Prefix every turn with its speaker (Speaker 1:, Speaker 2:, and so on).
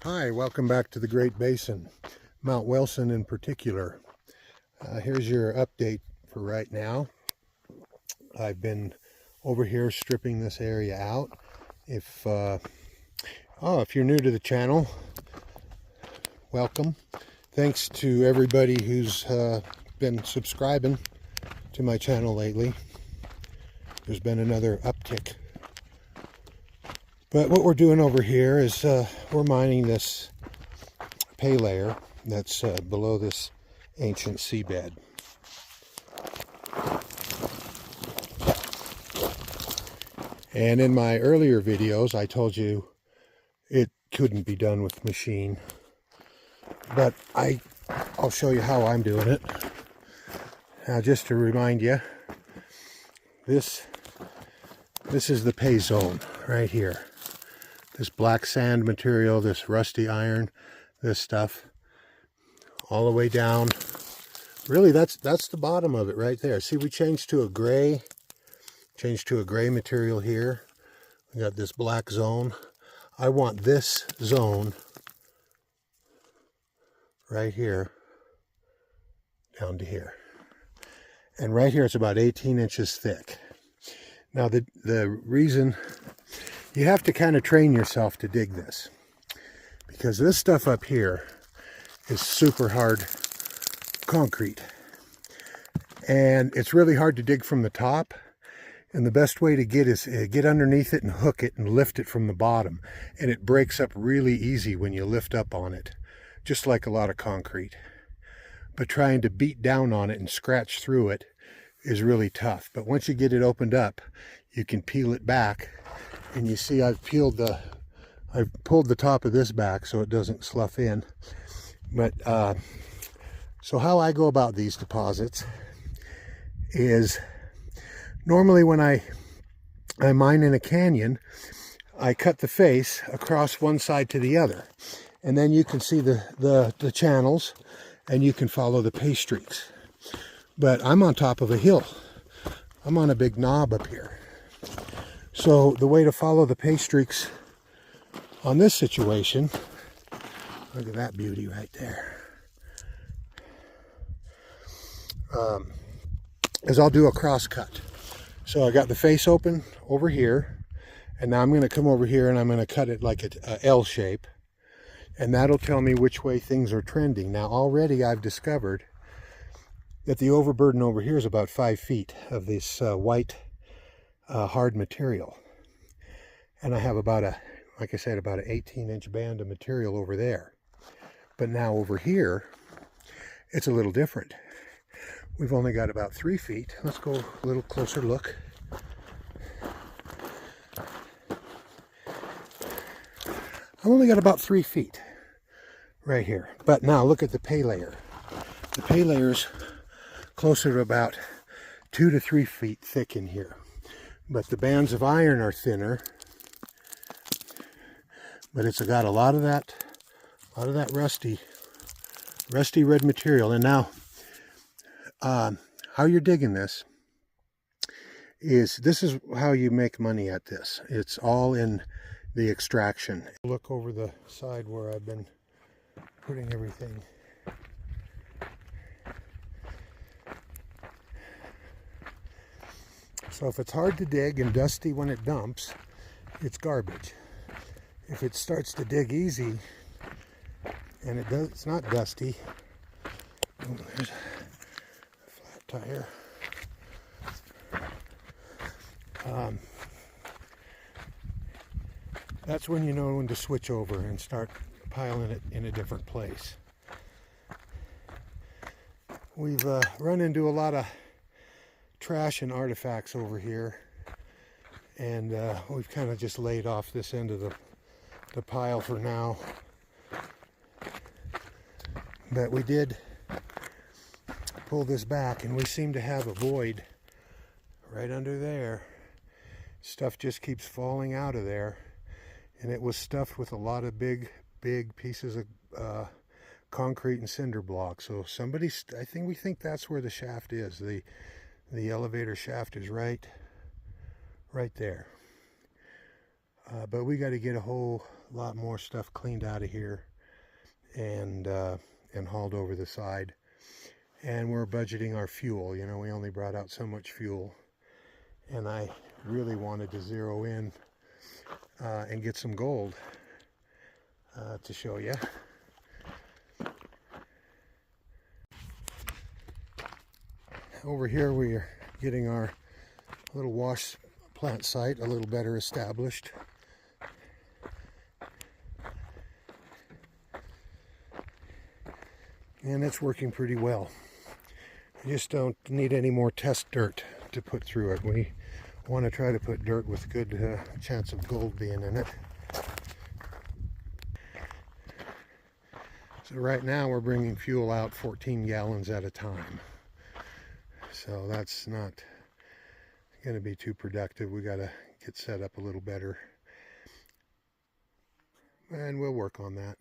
Speaker 1: Hi, welcome back to the Great Basin, Mount Wilson in particular. Here's your update for right now. I've been over here stripping this area out. If you're new to the channel, welcome. Thanks to everybody who's been subscribing to my channel lately. There's been another uptick. But what we're doing over here is we're mining this pay layer that's below this ancient seabed. And in my earlier videos I told you it couldn't be done with machine, but I'll show you how I'm doing it. Now, just to remind you, this is the pay zone right here. This black sand material, this rusty iron, this stuff, all the way down. Really, that's the bottom of it right there. See, we changed to a gray material here. We got this black zone. I want this zone right here down to here. And right here it's about 18 inches thick. Now the reason, you have to kind of train yourself to dig this, because this stuff up here is super hard concrete, and it's really hard to dig from the top. And the best way to get is get underneath it and hook it and lift it from the bottom, and it breaks up really easy when you lift up on it, just like a lot of concrete. But trying to beat down on it and scratch through it is really tough. But once you get it opened up, you can peel it back. And you see I've pulled the top of this back so it doesn't slough in. But so how I go about these deposits is, normally when I mine in a canyon, I cut the face across one side to the other, and then you can see the channels, and you can follow the pay streaks. But I'm on top of a hill. I'm on a big knob up here. So the way to follow the pay streaks on this situation, look at that beauty right there, is I'll do a cross cut. So I got the face open over here, and now I'm going to come over here and I'm going to cut it like a L shape, and that'll tell me which way things are trending. Now already I've discovered that the overburden over here is about 5 feet of this white hard material, and I have about like I said, about an 18-inch band of material over there. But now over here it's a little different. We've only got about 3 feet. Let's go a little closer look. I've only got about 3 feet right here. But now look at the pay layer. The pay layer's closer to about 2 to 3 feet thick in here. But the bands of iron are thinner. But it's got a lot of that rusty red material. And now how you're digging this is how you make money at this. It's all in the extraction. Look over the side where I've been putting everything. So if it's hard to dig and dusty when it dumps, it's garbage. If it starts to dig easy and it's not dusty, there's a flat tire. That's when you know when to switch over and start piling it in a different place. We've run into a lot of trash and artifacts over here, and we've kind of just laid off this end of the pile for now. But we did pull this back, and we seem to have a void right under there. Stuff just keeps falling out of there, and it was stuffed with a lot of big pieces of concrete and cinder blocks. So we think that's where the shaft is. The elevator shaft is right there. But we got to get a whole a lot more stuff cleaned out of here and hauled over the side. And we're budgeting our fuel. You know, we only brought out so much fuel, and I really wanted to zero in and get some gold to show you. Over here we are getting our little wash plant site a little better established. And it's working pretty well. We just don't need any more test dirt to put through it. We want to try to put dirt with good chance of gold being in it. So right now we're bringing fuel out 14 gallons at a time. So that's not going to be too productive. We got to get set up a little better. And we'll work on that.